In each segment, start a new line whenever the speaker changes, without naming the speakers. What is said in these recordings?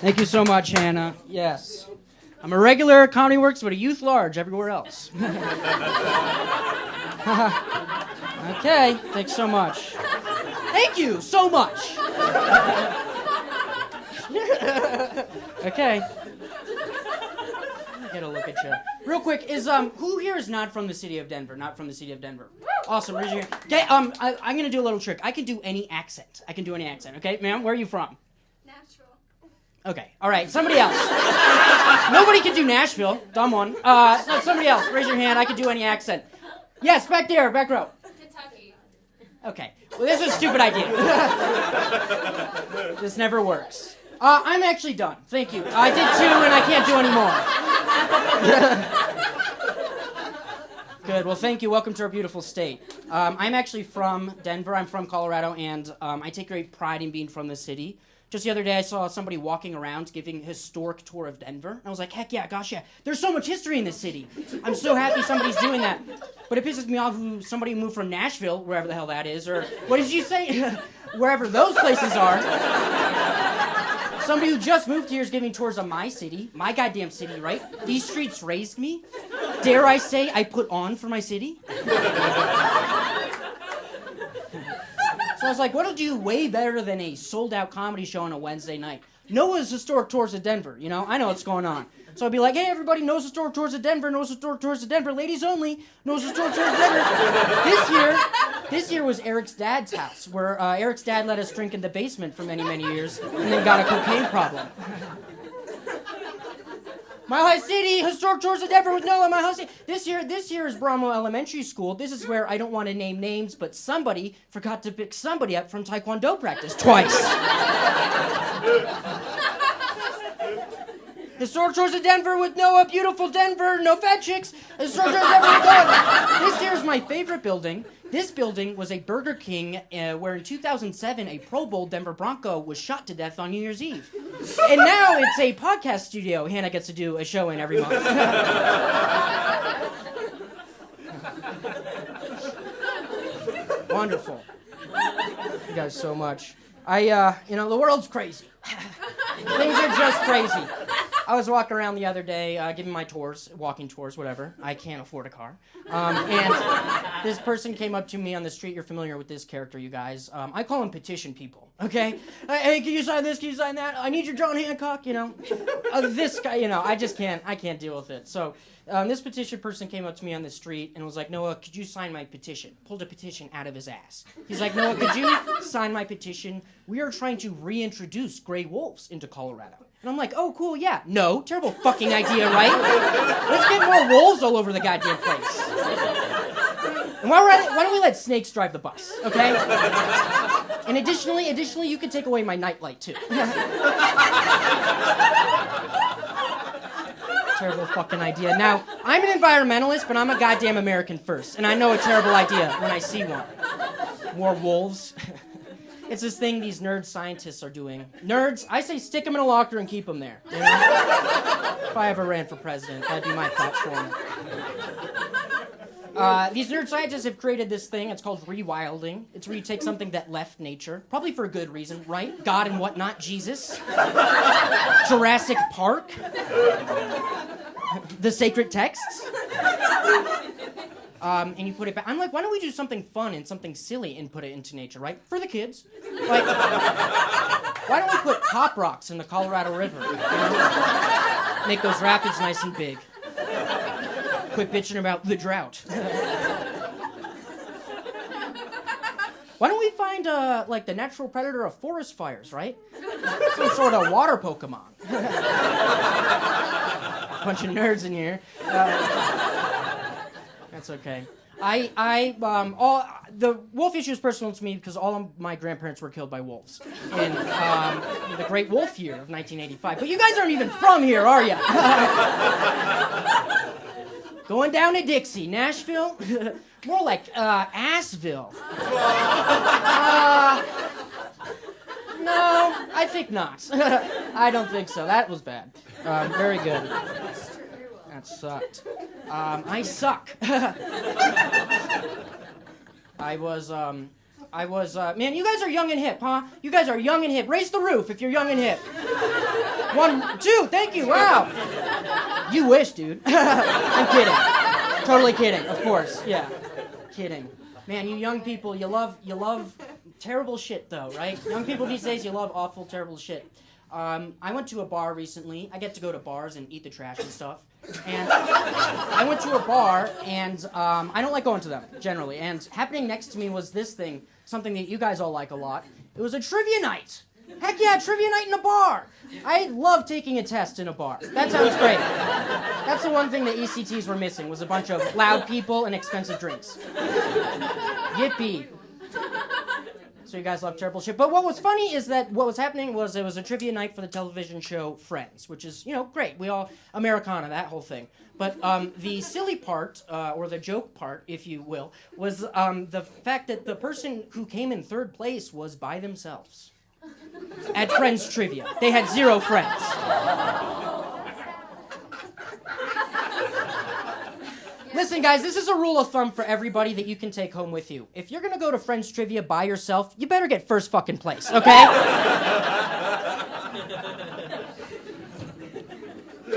Thank you so much, Hannah. Yes. I'm a regular at Comedy Works, but a youth large everywhere else. Okay, thanks so much. Thank you so much. Okay. Get a look at you. Real quick, who here is not from the city of Denver? Not from the city of Denver. Awesome, raise your hand. Okay, I'm gonna do a little trick. I can do any accent. Okay, ma'am, where are you from?
Nashville.
Okay, all right, somebody else. Nobody can do Nashville. Dumb one. Somebody else, raise your hand. I can do any accent. Yes, back there, back row.
Kentucky.
Okay, well, this is a stupid idea. This never works. I'm actually done. Thank you. I did 2 and I can't do any more. Good. Well, thank you. Welcome to our beautiful state. I'm actually from Denver. I'm from Colorado, and I take great pride in being from this city. Just the other day, I saw somebody walking around giving a historic tour of Denver. And I was like, heck yeah, gosh yeah. There's so much history in this city. I'm so happy somebody's doing that. But it pisses me off somebody who moved from Nashville, wherever the hell that is, or what did you say? Wherever those places are. Somebody who just moved here is giving tours of my city, my goddamn city, right? These streets raised me. Dare I say I put on for my city? So I was like, what'll do way better than a sold-out comedy show on a Wednesday night? Noah's Historic Tours of Denver, you know? I know what's going on. So I'd be like, hey, everybody, Noah's Historic Tours of Denver, Noah's Historic Tours of Denver, ladies only, Noah's Historic Tours of Denver. This year was Eric's dad's house, where Eric's dad let us drink in the basement for many, many years, and then got a cocaine problem. Mile High City, Historic Tours of Denver with Noah, Mile High City. This year is Bromwell Elementary School. This is where I don't want to name names, but somebody forgot to pick somebody up from Taekwondo practice twice. Historic Tours of Denver with Noah, beautiful Denver, no fat chicks. Historic Tours of Denver with Noah. This year's my favorite building. This building was a Burger King where in 2007 a Pro Bowl Denver Bronco was shot to death on New Year's Eve. And now it's a podcast studio Hannah gets to do a show in every month. Wonderful. Thank you guys so much. The world's crazy. Things are just crazy. I was walking around the other day, giving my tours, walking tours, whatever. I can't afford a car. And this person came up to me on the street. You're familiar with this character, you guys. I call them petition people, okay? Hey, can you sign this? Can you sign that? I need your John Hancock, you know? This guy, I can't deal with it. So this petition person came up to me on the street and was like, Noah, could you sign my petition? Pulled a petition out of his ass. He's like, Noah, could you sign my petition? We are trying to reintroduce gray wolves into Colorado. And I'm like, oh, cool, yeah. No, terrible fucking idea, right? Let's get more wolves all over the goddamn place. And while we're at it, why don't we let snakes drive the bus, okay? And additionally, you can take away my nightlight, too. Terrible fucking idea. Now, I'm an environmentalist, but I'm a goddamn American first. And I know a terrible idea when I see one. More wolves. It's this thing these nerd scientists are doing. Nerds, I say stick them in a locker and keep them there. You know? If I ever ran for president, that'd be my platform. These nerd scientists have created this thing. It's called rewilding. It's where you take something that left nature, probably for a good reason, right? God and whatnot, Jesus. Jurassic Park. The sacred texts. And you put it back. I'm like, why don't we do something fun and something silly and put it into nature, right? For the kids. Like, why don't we put pop rocks in the Colorado River? You know? Make those rapids nice and big. Quit bitching about the drought. Why don't we find, the natural predator of forest fires, right? Some sort of water Pokemon. Bunch of nerds in here. That's okay. The wolf issue is personal to me because all of my grandparents were killed by wolves in the Great Wolf Year of 1985. But you guys aren't even from here, are you? Going down to Dixie, Nashville, more like Assville. No, I think not. I don't think so. That was bad. Very good. That sucked. I suck. Man, you guys are young and hip, huh? You guys are young and hip. Raise the roof if you're young and hip. 1, 2, thank you, wow. You wish, dude. I'm kidding. Totally kidding, of course, yeah. Kidding. Man, you young people, you love terrible shit, though, right? Young people these days, you love awful, terrible shit. I went to a bar recently. I get to go to bars and eat the trash and stuff. And I went to a bar, and I don't like going to them, generally. And happening next to me was this thing, something that you guys all like a lot. It was a trivia night. Heck yeah, trivia night in a bar. I love taking a test in a bar. That sounds great. That's the one thing that ECTs were missing, was a bunch of loud people and expensive drinks. Yippee. So you guys love terrible shit. But what was funny is that what was happening was it was a trivia night for the television show Friends, which is, great. We all, Americana, that whole thing. But the silly part, or the joke part, if you will, was the fact that the person who came in third place was by themselves at Friends trivia. They had 0 friends. Listen, guys, this is a rule of thumb for everybody that you can take home with you. If you're gonna go to Friends trivia by yourself, you better get first fucking place, okay?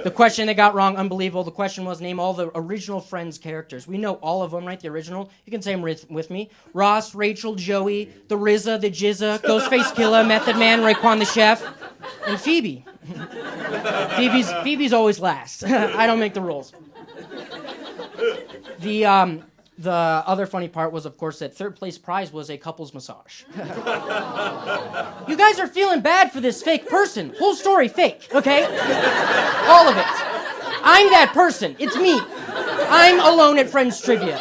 The question they got wrong, unbelievable. The question was, name all the original Friends characters. We know all of them, right? The original. You can say them with me. Ross, Rachel, Joey, the RZA, the Jizza, Ghostface Killa, Method Man, Raekwon the Chef, and Phoebe. Phoebe's always last. I don't make the rules. The other funny part was, of course, that third place prize was a couple's massage. You guys are feeling bad for this fake person. Whole story fake, okay? All of it. I'm that person. It's me. I'm alone at Friends Trivia.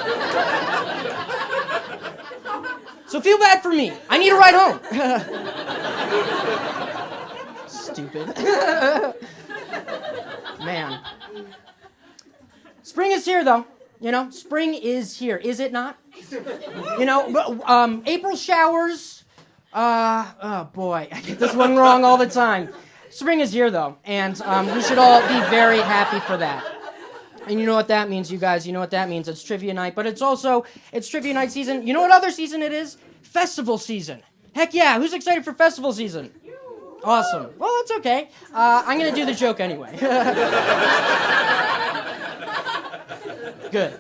So feel bad for me. I need a ride home. Stupid. Man. Spring is here, though. Spring is here. Is it not? April showers. Oh, boy. I get this one wrong all the time. Spring is here, though, and we should all be very happy for that. And you know what that means, you guys. You know what that means. It's trivia night, but it's trivia night season. You know what other season it is? Festival season. Heck yeah. Who's excited for festival season? Awesome. Well, that's okay. I'm going to do the joke anyway. Good.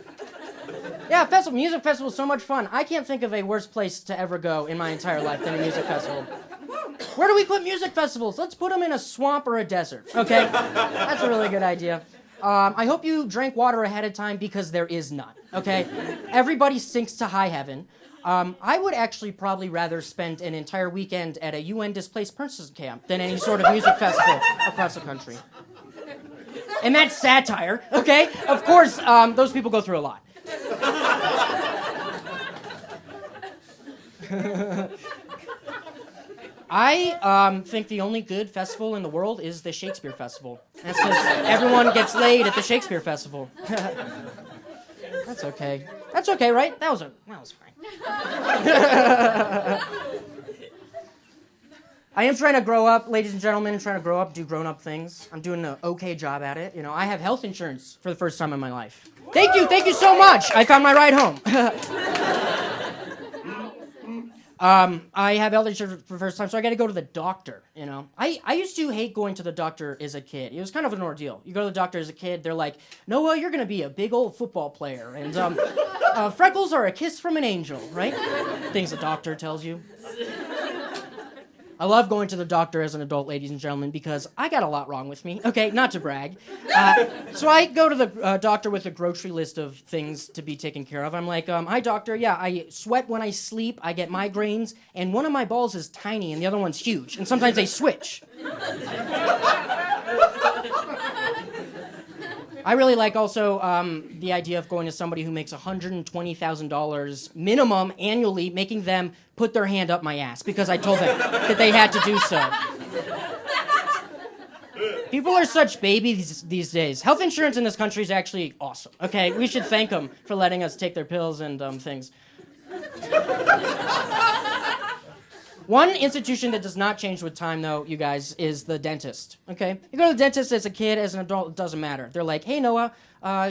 Yeah, music festival is so much fun. I can't think of a worse place to ever go in my entire life than a music festival. Where do we put music festivals? Let's put them in a swamp or a desert, okay? That's a really good idea. I hope you drank water ahead of time because there is none, okay? Everybody sinks to high heaven. I would actually probably rather spend an entire weekend at a UN displaced persons camp than any sort of music festival across the country. And that's satire, okay? Of course, those people go through a lot. I think the only good festival in the world is the Shakespeare Festival. That's because everyone gets laid at the Shakespeare Festival. That's okay. That's okay, right? That was fine. I am trying to grow up, ladies and gentlemen, do grown-up things. I'm doing an okay job at it. I have health insurance for the first time in my life. Thank you so much. I found my ride home. I have health insurance for the first time, so I got to go to the doctor, I used to hate going to the doctor as a kid. It was kind of an ordeal. You go to the doctor as a kid, they're like, Noah, you're going to be a big old football player, and freckles are a kiss from an angel, right? Things a doctor tells you. I love going to the doctor as an adult, ladies and gentlemen, because I got a lot wrong with me. Okay, not to brag. So I go to the doctor with a grocery list of things to be taken care of. I'm like, hi, doctor. Yeah, I sweat when I sleep. I get migraines. And one of my balls is tiny and the other one's huge. And sometimes they switch. I really like also the idea of going to somebody who makes $120,000 minimum annually, making them put their hand up my ass because I told them that they had to do so. People are such babies these days. Health insurance in this country is actually awesome. Okay, we should thank them for letting us take their pills and things. One institution that does not change with time, though, you guys, is the dentist, okay? You go to the dentist as a kid, as an adult, it doesn't matter. They're like, hey, Noah,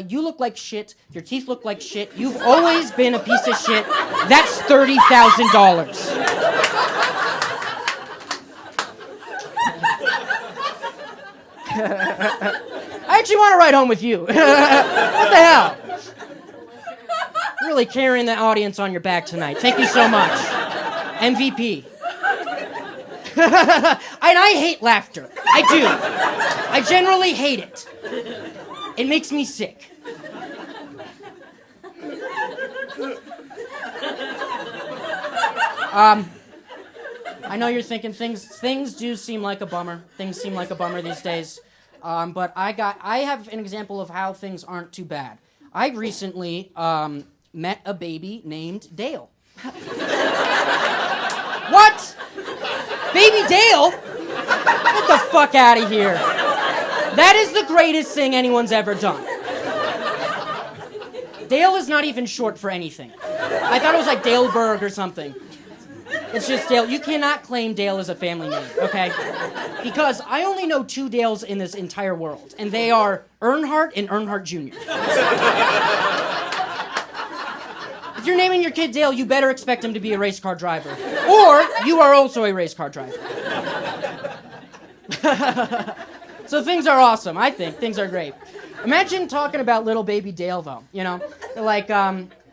you look like shit. Your teeth look like shit. You've always been a piece of shit. That's $30,000. I actually want to ride home with you. What the hell? Really carrying the audience on your back tonight. Thank you so much. MVP. And I hate laughter. I do. I generally hate it. It makes me sick. I know you're thinking things do seem like a bummer. Things seem like a bummer these days. But I have an example of how things aren't too bad. I recently met a baby named Dale. What? Baby Dale? Get the fuck out of here. That is the greatest thing anyone's ever done. Dale is not even short for anything. I thought it was like Daleberg or something. It's just Dale. You cannot claim Dale as a family name, okay? Because I only know 2 Dales in this entire world, and they are Earnhardt and Earnhardt Jr. If you're naming your kid Dale, you better expect him to be a race car driver. Or you are also a race car driver. So things are awesome, I think. Things are great. Imagine talking about little baby Dale, though, you know? Like,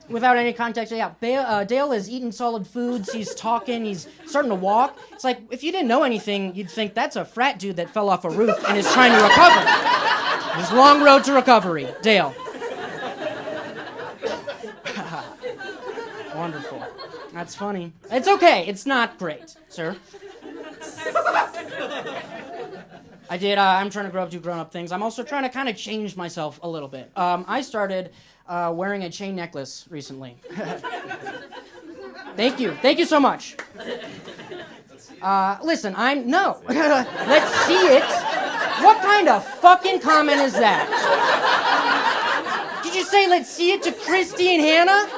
without any context, yeah, Dale is eating solid foods, he's talking, he's starting to walk. It's like, if you didn't know anything, you'd think that's a frat dude that fell off a roof and is trying to recover. There's a long road to recovery. Dale. Wonderful. That's funny. It's okay. It's not great, sir. I'm trying to grow up, do grown-up things. I'm also trying to kind of change myself a little bit. I started wearing a chain necklace recently. Thank you. Thank you so much. Listen, no. Let's see it. What kind of fucking comment is that? Did you say let's see it to Christy and Hannah?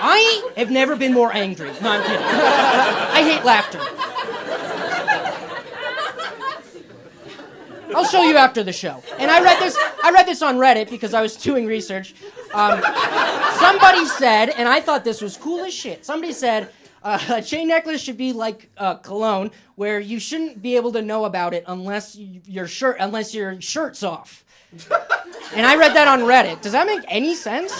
I have never been more angry. No, I'm kidding. I hate laughter. I'll show you after the show. And I read this on Reddit because I was doing research. Somebody said, and I thought this was cool as shit. Somebody said a chain necklace should be like cologne, where you shouldn't be able to know about it unless your shirt's off. And I read that on Reddit. Does that make any sense?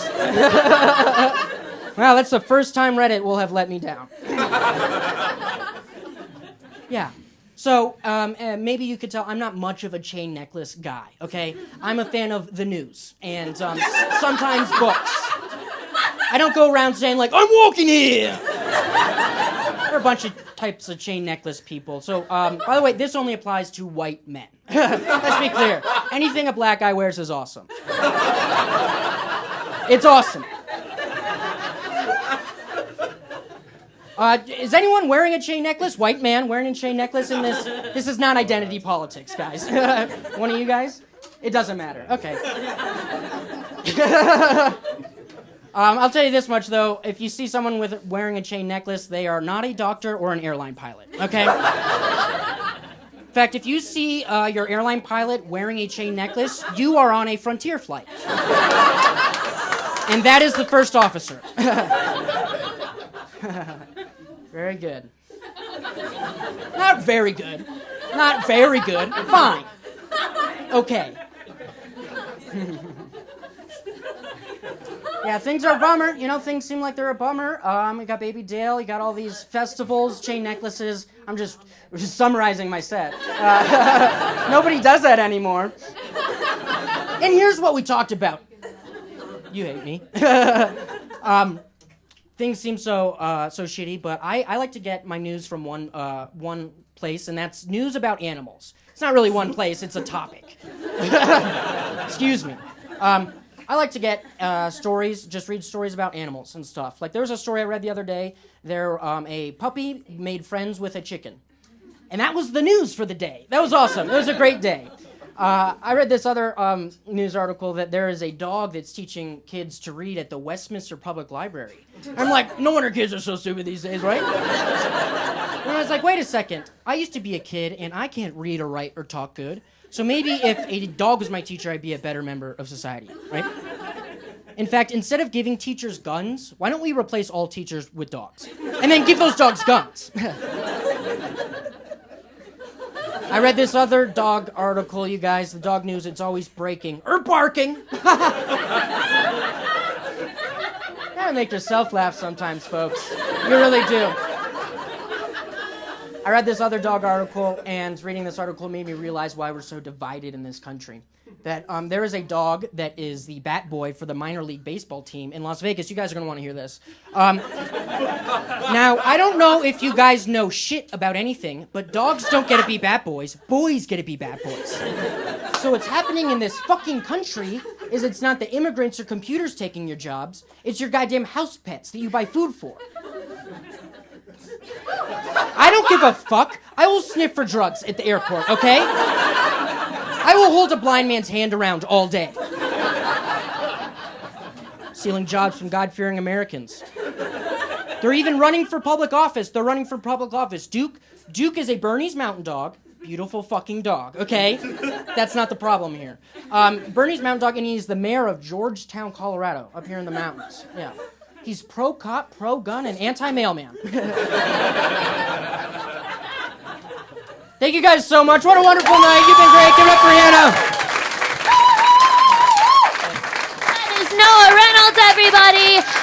Well, that's the first time Reddit will have let me down. Yeah. So, maybe you could tell I'm not much of a chain necklace guy, okay? I'm a fan of the news and sometimes books. I don't go around saying, like, I'm walking here! There are a bunch of types of chain necklace people. So, by the way, this only applies to white men. Let's be clear. Anything a black guy wears is awesome. It's awesome. Is anyone wearing a chain necklace? White man wearing a chain necklace in this? This is not identity politics, guys. One of you guys? It doesn't matter. Okay. I'll tell you this much, though. If you see someone wearing a chain necklace, they are not a doctor or an airline pilot, okay? In fact, if you see your airline pilot wearing a chain necklace, you are on a Frontier flight. And that is the first officer. Very good. Not very good. Not very good. Fine. Okay. Yeah, things are a bummer. You know, things seem like they're a bummer. We got Baby Dale. You got all these festivals, chain necklaces. I'm just summarizing my set. Nobody does that anymore. And here's what we talked about. You hate me. Things seem so shitty, but I like to get my news from one place, and that's news about animals. It's not really one place; it's a topic. Excuse me. I like to get stories, just read stories about animals and stuff. Like there was a story I read the other day. A puppy made friends with a chicken, and that was the news for the day. That was awesome. It was a great day. I read this other news article that there is a dog that's teaching kids to read at the Westminster Public Library. I'm like, no wonder kids are so stupid these days, right? And I was like, wait a second. I used to be a kid, and I can't read or write or talk good. So maybe if a dog was my teacher, I'd be a better member of society, right? In fact, instead of giving teachers guns, why don't we replace all teachers with dogs? And then give those dogs guns. I read this other dog article, you guys. The dog news, it's always breaking. Or barking. Gotta make yourself laugh sometimes, folks. You really do. I read this other dog article, and reading this article made me realize why we're so divided in this country. That there is a dog that is the bat boy for the minor league baseball team in Las Vegas. You guys are going to want to hear this. Now, I don't know if you guys know shit about anything, but dogs don't get to be bat boys. Boys get to be bat boys. So what's happening in this fucking country is it's not the immigrants or computers taking your jobs. It's your goddamn house pets that you buy food for. I don't give a fuck. I will sniff for drugs at the airport, okay? I will hold a blind man's hand around all day. Stealing jobs from God-fearing Americans. They're even running for public office. Duke is a Bernese Mountain Dog. Beautiful fucking dog, okay? That's not the problem here. Bernese Mountain Dog, and he's the mayor of Georgetown, Colorado, up here in the mountains. Yeah. He's pro-cop, pro-gun, and anti-mailman. Thank you guys so much. What a wonderful night. You've been great. Give it up for Hannah.
That is Noah Reynolds, everybody.